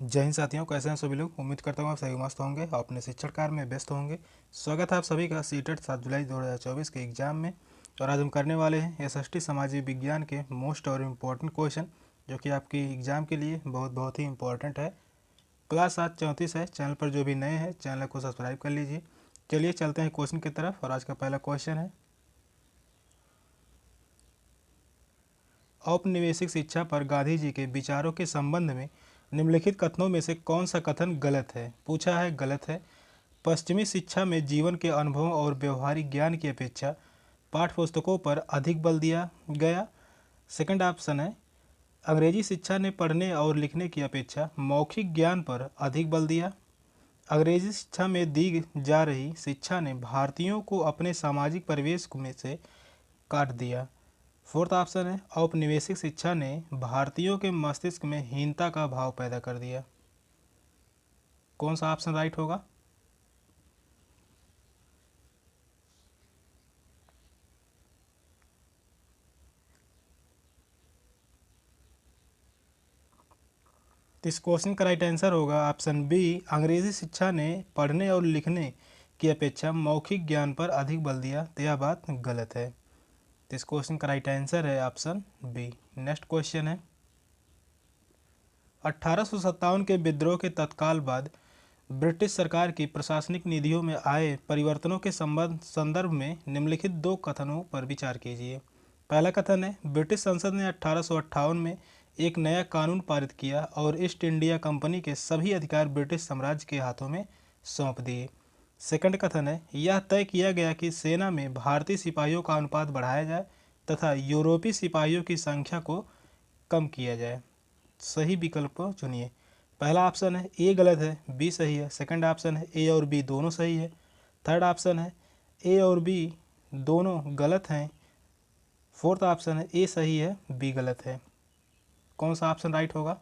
जय हिंद साथियों, कैसे हैं सभी लोग। उम्मीद करता हूँ आप सभी मस्त होंगे और अपने शिक्षण कार्य में व्यस्त होंगे। स्वागत है आप सभी का सीटेट 7 जुलाई 2024 के एग्जाम में। और आज हम करने वाले हैं एसएसटी सामाजिक विज्ञान के मोस्ट और इम्पोर्टेंट क्वेश्चन, जो कि आपकी एग्जाम के लिए बहुत ही इंपॉर्टेंट है। क्लास 734 है। चैनल पर जो भी नए हैं चैनल को सब्सक्राइब कर लीजिए। चलिए चलते हैं क्वेश्चन की तरफ। और आज का पहला क्वेश्चन है, औपनिवेशिक शिक्षा पर गांधी जी के विचारों के संबंध में निम्नलिखित कथनों में से कौन सा कथन गलत है। पूछा है, गलत है। पश्चिमी शिक्षा में जीवन के अनुभवों और व्यवहारिक ज्ञान की अपेक्षा पाठ्यपुस्तकों पर अधिक बल दिया गया। सेकंड ऑप्शन है, अंग्रेजी शिक्षा ने पढ़ने और लिखने की अपेक्षा मौखिक ज्ञान पर अधिक बल दिया। अंग्रेजी शिक्षा में दी जा रही शिक्षा ने भारतीयों को अपने सामाजिक परिवेश में से काट दिया। फोर्थ ऑप्शन है, औपनिवेशिक शिक्षा ने भारतीयों के मस्तिष्क में हीनता का भाव पैदा कर दिया। कौन सा ऑप्शन राइट होगा? तो इस क्वेश्चन का राइट आंसर होगा ऑप्शन बी, अंग्रेजी शिक्षा ने पढ़ने और लिखने की अपेक्षा मौखिक ज्ञान पर अधिक बल दिया। तो यह बात गलत है। तो इस क्वेश्चन का राइट आंसर है ऑप्शन बी। नेक्स्ट क्वेश्चन है, 1857 के विद्रोह के तत्काल बाद ब्रिटिश सरकार की प्रशासनिक निधियों में आए परिवर्तनों के संदर्भ में निम्नलिखित दो कथनों पर विचार कीजिए। पहला कथन है, ब्रिटिश संसद ने 1858 में एक नया कानून पारित किया और ईस्ट इंडिया कंपनी के सभी अधिकार ब्रिटिश साम्राज्य के हाथों में सौंप दिए। सेकंड कथन है, यह तय किया गया कि सेना में भारतीय सिपाहियों का अनुपात बढ़ाया जाए तथा यूरोपीय सिपाहियों की संख्या को कम किया जाए। सही विकल्प चुनिए। पहला ऑप्शन है ए गलत है, बी सही है। सेकंड ऑप्शन है ए और बी दोनों सही है। थर्ड ऑप्शन है ए और बी दोनों गलत हैं। फोर्थ ऑप्शन है ए सही है, बी गलत है। कौन सा ऑप्शन राइट होगा?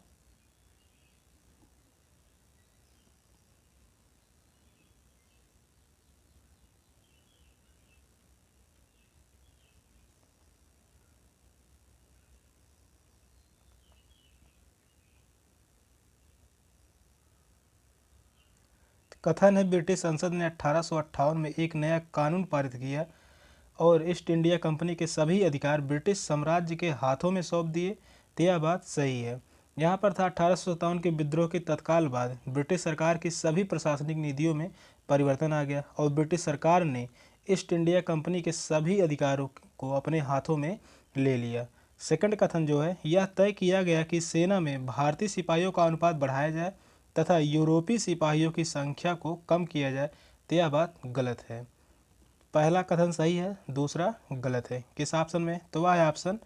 कथन है, ब्रिटिश संसद ने 1858 में एक नया कानून पारित किया और ईस्ट इंडिया कंपनी के सभी अधिकार ब्रिटिश साम्राज्य के हाथों में सौंप दिए। तो यह बात सही है। यहाँ पर था 1857 के विद्रोह के तत्काल बाद ब्रिटिश सरकार की सभी प्रशासनिक नीतियों में परिवर्तन आ गया और ब्रिटिश सरकार ने ईस्ट इंडिया कंपनी के सभी अधिकारों को अपने हाथों में ले लिया। सेकंड कथन जो है, यह तय किया गया कि सेना में भारतीय सिपाहियों का अनुपात बढ़ाया जाए तथा यूरोपीय सिपाहियों की संख्या को कम किया जाए। तो यह बात गलत है। पहला कथन सही है, दूसरा गलत है। किस ऑप्शन में? तो वह है ऑप्शन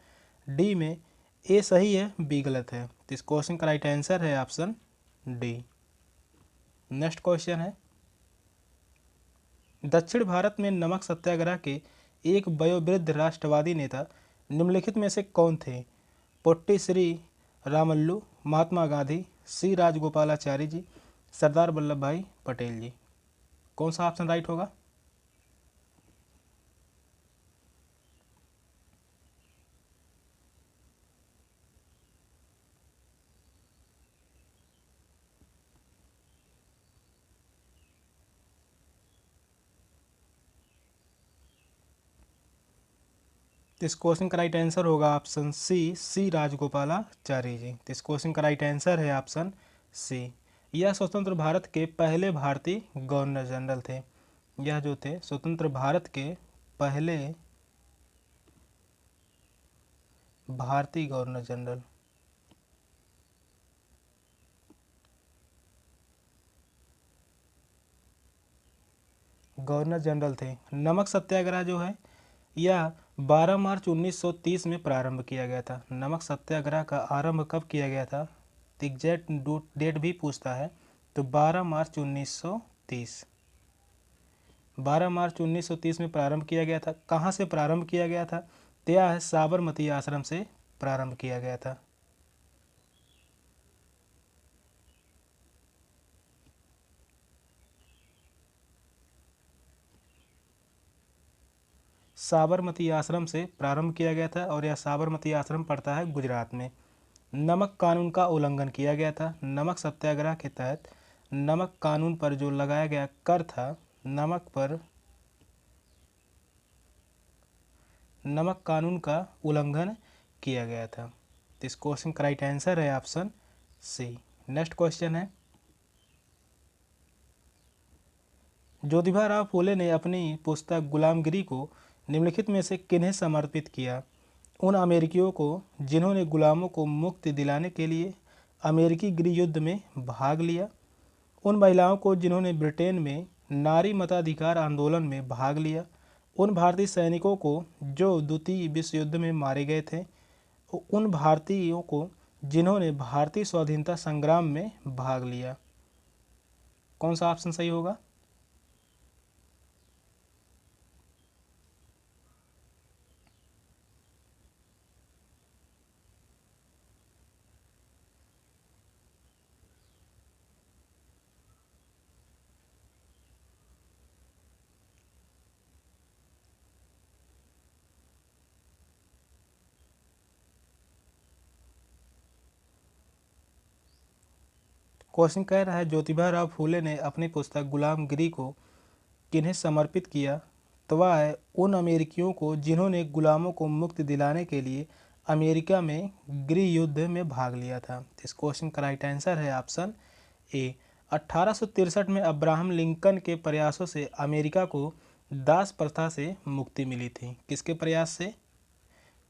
डी में, ए सही है, बी गलत है। तो इस क्वेश्चन का राइट आंसर है ऑप्शन डी। नेक्स्ट क्वेश्चन है, दक्षिण भारत में नमक सत्याग्रह के एक वयोवृद्ध राष्ट्रवादी नेता निम्नलिखित में से कौन थे? पोट्टी श्री रामल्लू, महात्मा गांधी, सी राजगोपालाचारी जी, सरदार वल्लभ भाई पटेल जी। कौन सा ऑप्शन राइट होगा? तो इस क्वेश्चन का राइट आंसर होगा ऑप्शन सी, सी राजगोपालाचारी जी। तो इस क्वेश्चन का राइट आंसर है ऑप्शन सी। यह स्वतंत्र भारत के पहले भारतीय गवर्नर जनरल थे। यह जो थे स्वतंत्र भारत के पहले भारतीय गवर्नर जनरल, थे। नमक सत्याग्रह जो है यह 12 मार्च 1930 में प्रारंभ किया गया था। नमक सत्याग्रह का आरंभ कब किया गया था? एग्जैक्ट डेट भी पूछता है। तो 12 मार्च 1930, 12 मार्च 1930 में प्रारंभ किया गया था। कहाँ से प्रारंभ किया गया था? तो यह है साबरमती आश्रम से प्रारंभ किया गया था। साबरमती आश्रम से प्रारंभ किया गया था और यह साबरमती आश्रम पड़ता है गुजरात में। नमक कानून का उल्लंघन किया गया था। नमक सत्याग्रह के तहत नमक कानून पर जो लगाया गया कर था, नमक कानून का उल्लंघन किया गया था। तो इस क्वेश्चन का राइट आंसर है ऑप्शन सी। नेक्स्ट क्वेश्चन है, ज्योतिबा राव फूले ने अपनी पुस्तक गुलामगिरी को निम्नलिखित में से किन्हें समर्पित किया? उन अमेरिकियों को जिन्होंने गुलामों को मुक्ति दिलाने के लिए अमेरिकी गृह युद्ध में भाग लिया, उन महिलाओं को जिन्होंने ब्रिटेन में नारी मताधिकार आंदोलन में भाग लिया, उन भारतीय सैनिकों को जो द्वितीय विश्व युद्ध में मारे गए थे, उन भारतीयों को जिन्होंने भारतीय स्वाधीनता संग्राम में भाग लिया। कौन सा ऑप्शन सही होगा? क्वेश्चन कह रहा है ज्योतिबा राव फूले ने अपनी पुस्तक गुलामगिरी को किन्हें समर्पित किया? तो वह है उन अमेरिकियों को जिन्होंने गुलामों को मुक्ति दिलाने के लिए अमेरिका में गृह युद्ध में भाग लिया था। इस क्वेश्चन का राइट आंसर है ऑप्शन ए। 1863 में अब्राहम लिंकन के प्रयासों से अमेरिका को दास प्रथा से मुक्ति मिली थी। किसके प्रयास से?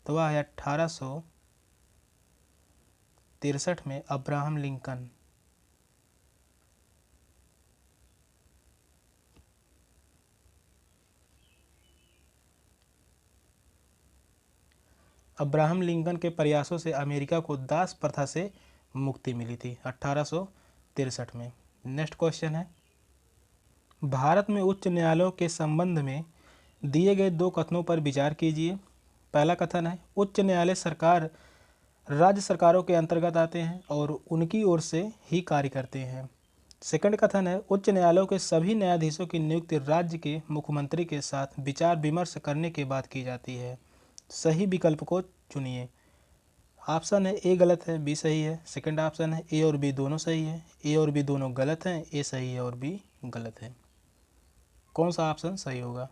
तो वह है 1863 में अब्राहम लिंकन। अब्राहम लिंकन के प्रयासों से अमेरिका को दास प्रथा से मुक्ति मिली थी 1863 में। नेक्स्ट क्वेश्चन है, भारत में उच्च न्यायालयों के संबंध में दिए गए दो कथनों पर विचार कीजिए। पहला कथन है, उच्च न्यायालय सरकार राज्य सरकारों के अंतर्गत आते हैं और उनकी ओर से ही कार्य करते हैं। सेकंड कथन है, उच्च न्यायालयों के सभी न्यायाधीशों की नियुक्ति राज्य के मुख्यमंत्री के साथ विचार विमर्श करने के बाद की जाती है। सही विकल्प को चुनिए। ऑप्शन है ए गलत है, बी सही है। सेकंड ऑप्शन है ए और बी दोनों सही है, ए और बी दोनों गलत हैं, ए सही है और बी गलत है। कौन सा ऑप्शन सही होगा?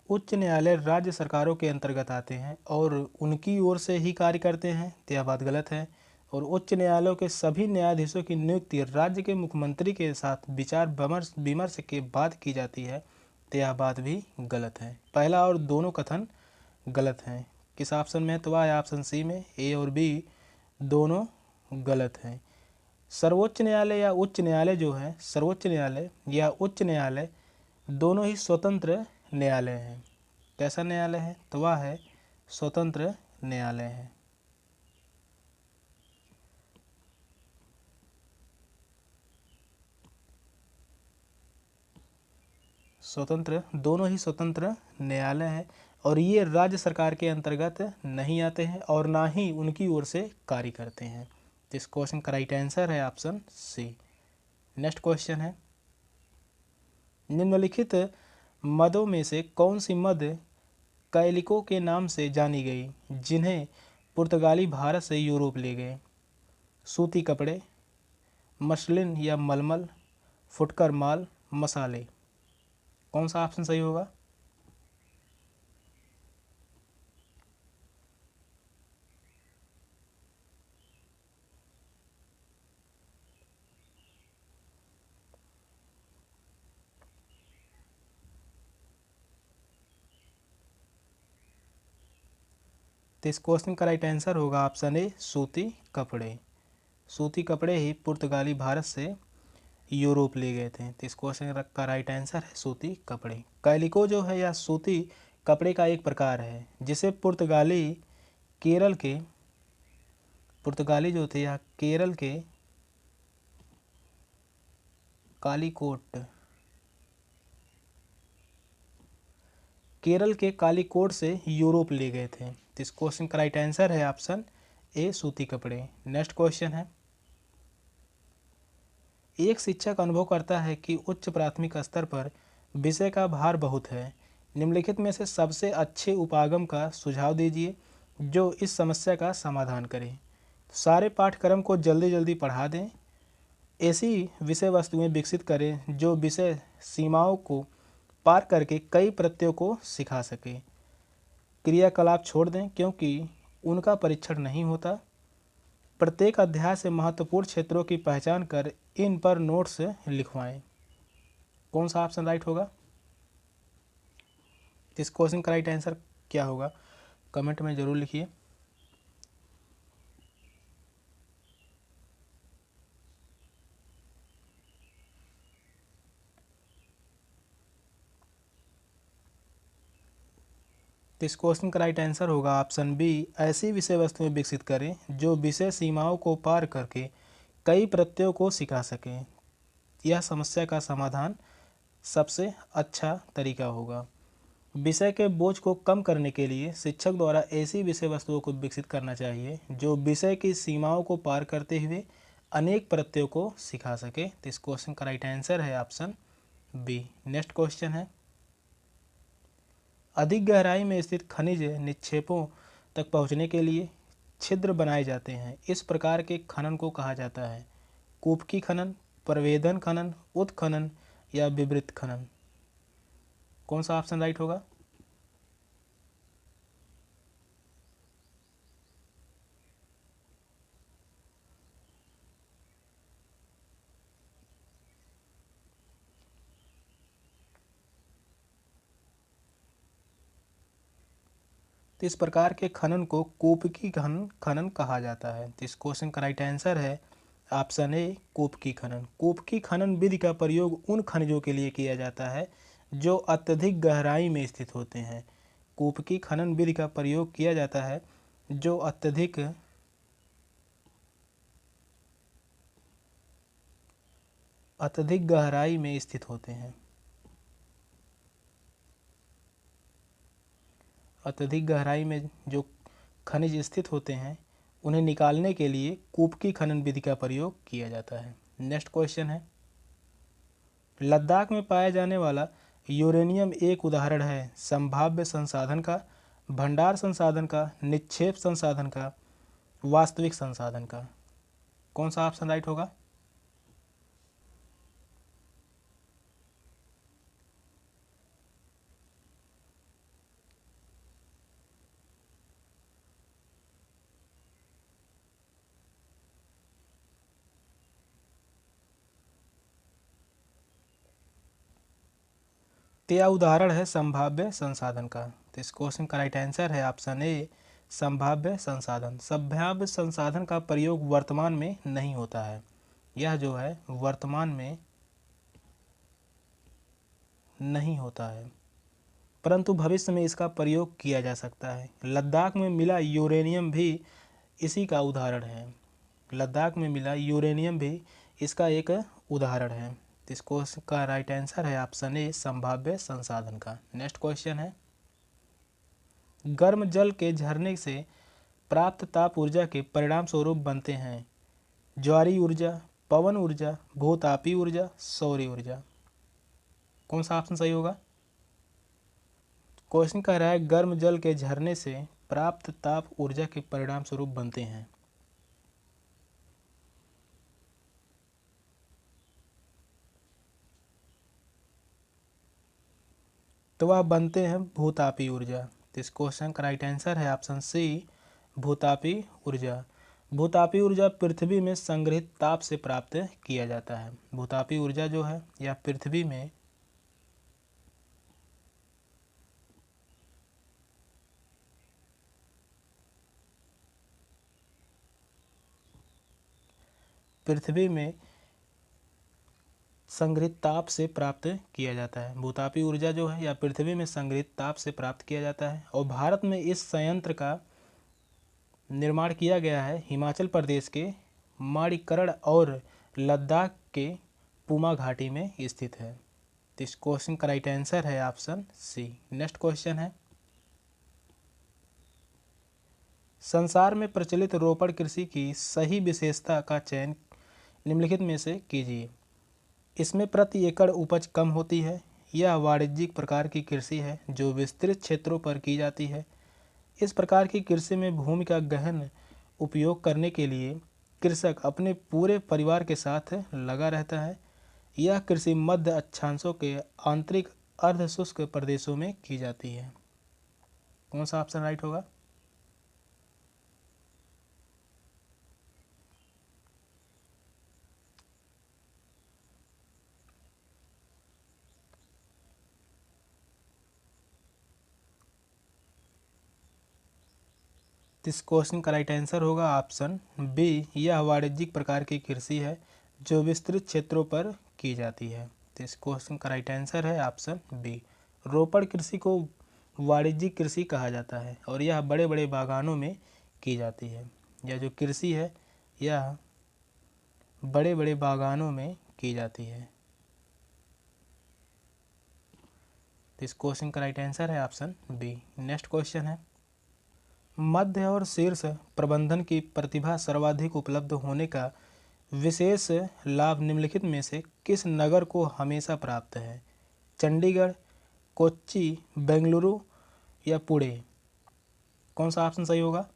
उच्च न्यायालय राज्य सरकारों के अंतर्गत आते हैं और उनकी ओर से ही कार्य करते हैं, तो यह बात गलत है। और उच्च न्यायालयों के सभी न्यायाधीशों की नियुक्ति राज्य के मुख्यमंत्री के साथ विचार विमर्श के बाद की जाती है, तो यह बात भी गलत है। पहला और दोनों कथन गलत हैं। किस ऑप्शन में? तो वह ऑप्शन सी में, ए और बी दोनों गलत हैं। सर्वोच्च न्यायालय या उच्च न्यायालय जो है, सर्वोच्च न्यायालय या उच्च न्यायालय दोनों ही स्वतंत्र न्यायालय हैं। कैसा न्यायालय है? तो वह है स्वतंत्र न्यायालय है। स्वतंत्र, दोनों ही स्वतंत्र न्यायालय हैं और ये राज्य सरकार के अंतर्गत नहीं आते हैं और ना ही उनकी ओर से कार्य करते हैं। तो इस क्वेश्चन का राइट आंसर है ऑप्शन सी। नेक्स्ट क्वेश्चन है, निम्नलिखित मदों में से कौन सी मद कैलिको के नाम से जानी गई जिन्हें पुर्तगाली भारत से यूरोप ले गए? सूती कपड़े, मसलिन या मलमल, फुटकर माल, मसाले। कौन सा ऑप्शन सही होगा? तो इस क्वेश्चन का राइट आंसर होगा ऑप्शन ए, सूती कपड़े। सूती कपड़े ही पुर्तगाली भारत से यूरोप ले गए थे। तो इस क्वेश्चन का राइट आंसर है सूती कपड़े। कैलिको जो है यह सूती कपड़े का एक प्रकार है जिसे पुर्तगाली जो थे यह केरल के कालीकोट केरल के कालीकोट से यूरोप ले गए थे? तो इस क्वेश्चन का राइट आंसर है ऑप्शन ए, सूती कपड़े। नेक्स्ट क्वेश्चन है, एक शिक्षक अनुभव करता है कि उच्च प्राथमिक स्तर पर विषय का भार बहुत है। निम्नलिखित में से सबसे अच्छे उपागम का सुझाव दीजिए जो इस समस्या का समाधान करे। सारे पाठ्यक्रम को जल्दी जल्दी पढ़ा दें, ऐसी विषय वस्तुएं विकसित करें जो विषय सीमाओं को पार करके कई प्रत्ययों को सिखा सके, क्रियाकलाप छोड़ दें क्योंकि उनका परीक्षण नहीं होता, प्रत्येक अध्याय से महत्वपूर्ण क्षेत्रों की पहचान कर इन पर नोट्स लिखवाएं। कौन सा ऑप्शन राइट होगा? इस क्वेश्चन का राइट आंसर क्या होगा, कमेंट में ज़रूर लिखिए। तो इस क्वेश्चन का राइट आंसर होगा ऑप्शन बी, ऐसी विषय वस्तुएं विकसित करें जो विषय सीमाओं को पार करके कई प्रत्ययों को सिखा सकें। यह समस्या का समाधान सबसे अच्छा तरीका होगा। विषय के बोझ को कम करने के लिए शिक्षक द्वारा ऐसी विषय वस्तुओं को विकसित करना चाहिए जो विषय की सीमाओं को पार करते हुए अनेक प्रत्ययों को सिखा सके। तो इस क्वेश्चन का राइट आंसर है ऑप्शन बी। नेक्स्ट क्वेश्चन है, अधिक गहराई में स्थित खनिज निक्षेपों तक पहुंचने के लिए छिद्र बनाए जाते हैं। इस प्रकार के खनन को कहा जाता है कूपकी खनन, प्रवेदन खनन, उत्खनन या विवृत खनन। कौन सा ऑप्शन राइट होगा? तो इस प्रकार के खनन को कूपकी खनन कहा जाता है। तो इस क्वेश्चन का राइट आंसर है ऑप्शन ए, कूपकी खनन। कूपकी खनन विधि का प्रयोग उन खनिजों के लिए किया जाता है जो अत्यधिक गहराई में स्थित होते हैं। कूपकी खनन विधि का प्रयोग किया जाता है जो अत्यधिक गहराई में स्थित होते हैं। अत्यधिक गहराई में जो खनिज स्थित होते हैं उन्हें निकालने के लिए कूपकी खनन विधि का प्रयोग किया जाता है। नेक्स्ट क्वेश्चन है, लद्दाख में पाया जाने वाला यूरेनियम एक उदाहरण है संभाव्य संसाधन का, भंडार संसाधन का, निक्षेप संसाधन का, वास्तविक संसाधन का। कौन सा ऑप्शन राइट होगा? तो यह उदाहरण है संभाव्य संसाधन का। तो इस क्वेश्चन का राइट आंसर है ऑप्शन ए, संभाव्य संसाधन। संभाव्य संसाधन का प्रयोग वर्तमान में नहीं होता है। यह जो है वर्तमान में नहीं होता है, परंतु भविष्य में इसका प्रयोग किया जा सकता है। लद्दाख में मिला यूरेनियम भी इसी का उदाहरण है। लद्दाख में मिला यूरेनियम भी इसका एक उदाहरण है। तो इस क्वेश्चन का राइट आंसर है ऑप्शन ए, संभाव्य संसाधन का। नेक्स्ट क्वेश्चन है, गर्म जल के झरने से प्राप्त ताप ऊर्जा के परिणाम स्वरूप बनते हैं ज्वारीय ऊर्जा, पवन ऊर्जा, भूतापीय ऊर्जा, सौर ऊर्जा। कौन सा ऑप्शन सही होगा? क्वेश्चन कह रहा है गर्म जल के झरने से प्राप्त ताप ऊर्जा के परिणाम स्वरूप बनते हैं। तो वह बनते हैं भूतापीय ऊर्जा। तो इस क्वेश्चन का राइट आंसर है ऑप्शन सी, भूतापीय ऊर्जा। भूतापीय ऊर्जा पृथ्वी में संग्रहित ताप से प्राप्त किया जाता है। भूतापीय ऊर्जा जो है यह पृथ्वी में संग्रहित ताप से प्राप्त किया जाता है। भूतापीय ऊर्जा जो है या पृथ्वी में संग्रहित ताप से प्राप्त किया जाता है। और भारत में इस संयंत्र का निर्माण किया गया है हिमाचल प्रदेश के मणिकर्ण और लद्दाख के पुमा घाटी में स्थित है। तो इस क्वेश्चन का राइट आंसर है ऑप्शन सी। नेक्स्ट क्वेश्चन है, संसार में प्रचलित रोपण कृषि की सही विशेषता का चयन निम्नलिखित में से कीजिए। इसमें प्रति एकड़ उपज कम होती है। यह वाणिज्यिक प्रकार की कृषि है जो विस्तृत क्षेत्रों पर की जाती है। इस प्रकार की कृषि में भूमि का गहन उपयोग करने के लिए कृषक अपने पूरे परिवार के साथ लगा रहता है। यह कृषि मध्य अक्षांशों के आंतरिक अर्ध शुष्क प्रदेशों में की जाती है। कौन सा ऑप्शन राइट होगा? इस क्वेश्चन का राइट आंसर होगा ऑप्शन बी। यह वाणिज्यिक प्रकार की कृषि है जो विस्तृत क्षेत्रों पर की जाती है। तो इस क्वेश्चन का राइट आंसर है ऑप्शन बी। रोपण कृषि को वाणिज्यिक कृषि कहा जाता है और यह बड़े बड़े बागानों में की जाती है। यह जो कृषि है यह बड़े बड़े बागानों में की जाती है। तो इस क्वेश्चन का राइट आंसर है ऑप्शन बी। नेक्स्ट क्वेश्चन है, मध्य और शीर्ष प्रबंधन की प्रतिभा सर्वाधिक उपलब्ध होने का विशेष लाभ निम्नलिखित में से किस नगर को हमेशा प्राप्त है? चंडीगढ़, कोच्चि, बेंगलुरु या पुणे? कौन सा ऑप्शन सही होगा?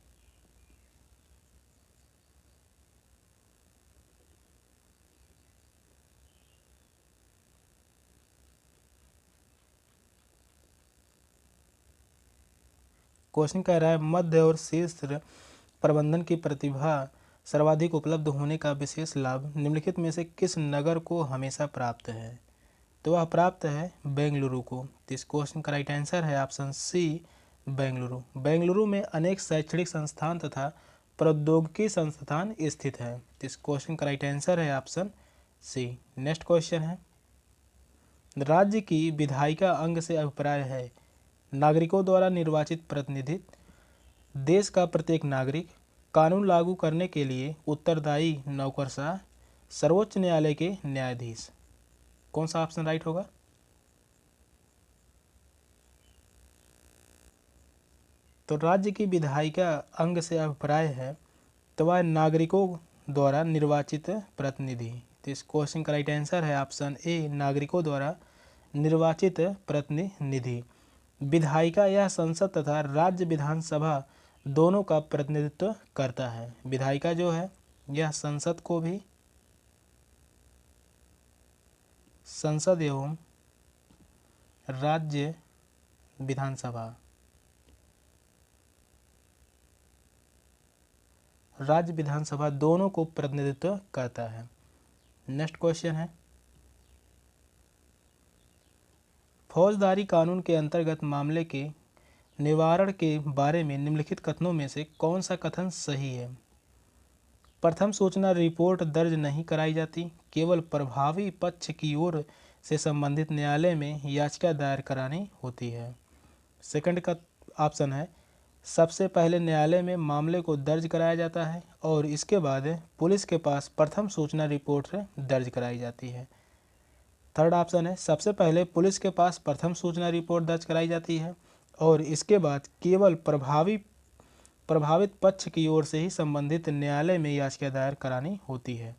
क्वेश्चन कह रहा है मध्य और शीर्ष प्रबंधन की प्रतिभा सर्वाधिक उपलब्ध होने का विशेष लाभ निम्नलिखित में से किस नगर को हमेशा प्राप्त है? तो वह प्राप्त है बेंगलुरु को। तो इस क्वेश्चन का राइट आंसर है ऑप्शन सी, बेंगलुरु। बेंगलुरु में अनेक शैक्षणिक संस्थान तथा प्रौद्योगिकी संस्थान स्थित है। तो इस क्वेश्चन का राइट आंसर है ऑप्शन सी। नेक्स्ट क्वेश्चन है, राज्य की विधायिका अंग से अभिप्राय है नागरिकों द्वारा निर्वाचित प्रतिनिधि, देश का प्रत्येक नागरिक, कानून लागू करने के लिए उत्तरदायी नौकरशाह, सर्वोच्च न्यायालय के न्यायाधीश? कौन सा ऑप्शन राइट होगा? तो राज्य की विधायिका अंग से अभिप्राय है तो वह नागरिकों द्वारा निर्वाचित प्रतिनिधि। तो इस क्वेश्चन का राइट आंसर है ऑप्शन ए, नागरिकों द्वारा निर्वाचित प्रतिनिधि। विधायिका यह संसद तथा राज्य विधानसभा दोनों का प्रतिनिधित्व करता है। विधायिका जो है यह संसद को भी, संसद एवं राज्य विधानसभा, राज्य विधानसभा दोनों को प्रतिनिधित्व करता है। नेक्स्ट क्वेश्चन है, फौजदारी कानून के अंतर्गत मामले के निवारण के बारे में निम्नलिखित कथनों में से कौन सा कथन सही है? प्रथम सूचना रिपोर्ट दर्ज नहीं कराई जाती, केवल प्रभावी पक्ष की ओर से संबंधित न्यायालय में याचिका दायर करानी होती है। सेकंड का ऑप्शन है, सबसे पहले न्यायालय में मामले को दर्ज कराया जाता है और इसके बाद पुलिस के पास प्रथम सूचना रिपोर्ट दर्ज कराई जाती है। थर्ड ऑप्शन है, सबसे पहले पुलिस के पास प्रथम सूचना रिपोर्ट दर्ज कराई जाती है और इसके बाद केवल प्रभावित पक्ष की ओर से ही संबंधित न्यायालय में याचिका दायर करानी होती है।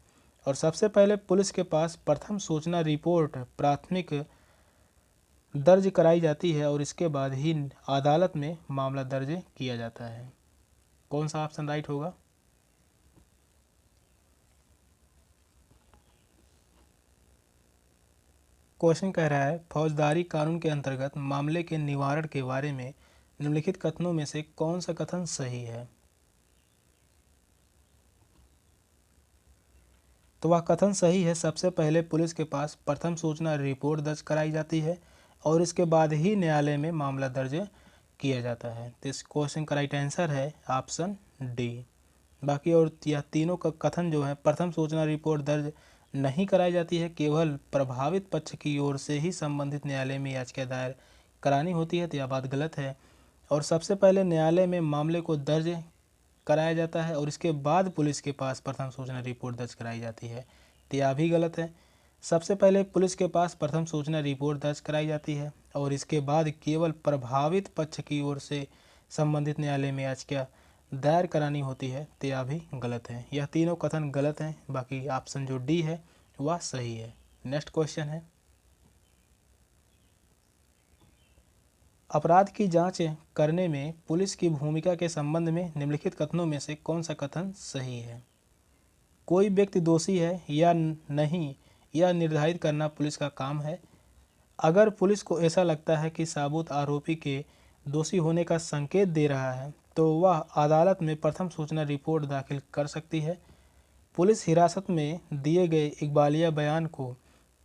और सबसे पहले पुलिस के पास प्रथम सूचना रिपोर्ट प्राथमिक दर्ज कराई जाती है और इसके बाद ही अदालत में मामला दर्ज किया जाता है। कौन सा ऑप्शन राइट होगा? क्वेश्चन कह रहा है फौजदारी कानून के अंतर्गत मामले के निवारण के बारे में निम्नलिखित कथनों में से कौन सा कथन सही है? तो वह कथन सही है, सबसे पहले पुलिस के पास प्रथम सूचना रिपोर्ट दर्ज कराई जाती है और इसके बाद ही न्यायालय में मामला दर्ज किया जाता है। तो इस क्वेश्चन का राइट आंसर है ऑप्शन डी। बाकी और यह तीनों का कथन जो है, प्रथम सूचना रिपोर्ट दर्ज नहीं कराई जाती है, केवल प्रभावित पक्ष की ओर से ही संबंधित न्यायालय में याचिका दायर करानी होती है, तो यह बात गलत है। और सबसे पहले न्यायालय में मामले को दर्ज कराया जाता है और इसके बाद पुलिस के पास प्रथम सूचना रिपोर्ट दर्ज कराई जाती है, तो यह भी गलत है। सबसे पहले पुलिस के पास प्रथम सूचना रिपोर्ट दर्ज कराई जाती है और इसके बाद केवल प्रभावित पक्ष की ओर से संबंधित न्यायालय में याचिका दायर करानी होती है। तो यह भी गलत है। यह तीनों कथन गलत हैं। बाकी ऑप्शन जो डी है वह सही है। नेक्स्ट क्वेश्चन है, अपराध की जांच करने में पुलिस की भूमिका के संबंध में निम्नलिखित कथनों में से कौन सा कथन सही है? कोई व्यक्ति दोषी है या नहीं यह निर्धारित करना पुलिस का काम है। अगर पुलिस को ऐसा लगता है कि साबुत आरोपी के दोषी होने का संकेत दे रहा है तो वह अदालत में प्रथम सूचना रिपोर्ट दाखिल कर सकती है। पुलिस हिरासत में दिए गए इकबालिया बयान को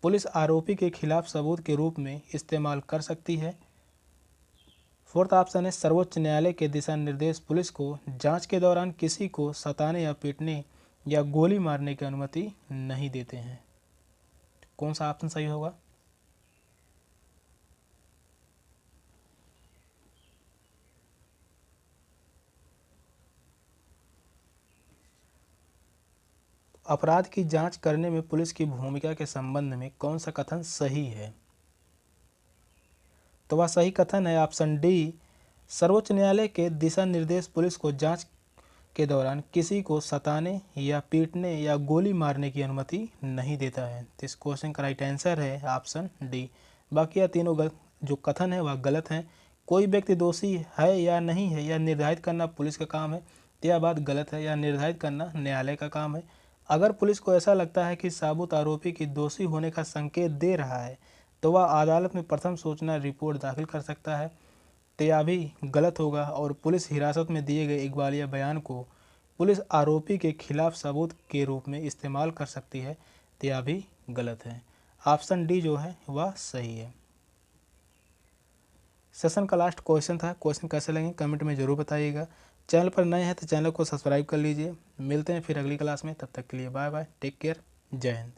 पुलिस आरोपी के खिलाफ सबूत के रूप में इस्तेमाल कर सकती है। फोर्थ ऑप्शन है, सर्वोच्च न्यायालय के दिशा निर्देश पुलिस को जांच के दौरान किसी को सताने या पीटने या गोली मारने की अनुमति नहीं देते हैं। कौन सा ऑप्शन सही होगा? अपराध की जांच करने में पुलिस की भूमिका के संबंध में कौन सा कथन सही है? तो वह सही कथन है ऑप्शन डी, सर्वोच्च न्यायालय के दिशा निर्देश पुलिस को जांच के दौरान किसी को सताने या पीटने या गोली मारने की अनुमति नहीं देता है। तो इस क्वेश्चन का राइट आंसर है ऑप्शन डी। बाकी यह तीनों जो कथन है वह गलत हैं। कोई व्यक्ति दोषी है या नहीं है यह निर्धारित करना पुलिस का काम है। यह बात गलत है। यह निर्धारित करना न्यायालय का काम है। अगर पुलिस को ऐसा लगता है कि साबुत आरोपी की दोषी होने का संकेत दे रहा है तो वह अदालत में प्रथम सूचना रिपोर्ट दाखिल कर सकता है। तो यह भी गलत होगा और पुलिस हिरासत में दिए गए इकबालिया बयान को पुलिस आरोपी के खिलाफ सबूत के रूप में इस्तेमाल कर सकती है। तो यह भी गलत है। ऑप्शन डी जो है वह सही है। सेशन का लास्ट क्वेश्चन था। क्वेश्चन कैसे लगे कमेंट में ज़रूर बताइएगा। चैनल पर नए हैं तो चैनल को सब्सक्राइब कर लीजिए। मिलते हैं फिर अगली क्लास में। तब तक के लिए बाय बाय, टेक केयर, जय हिंद।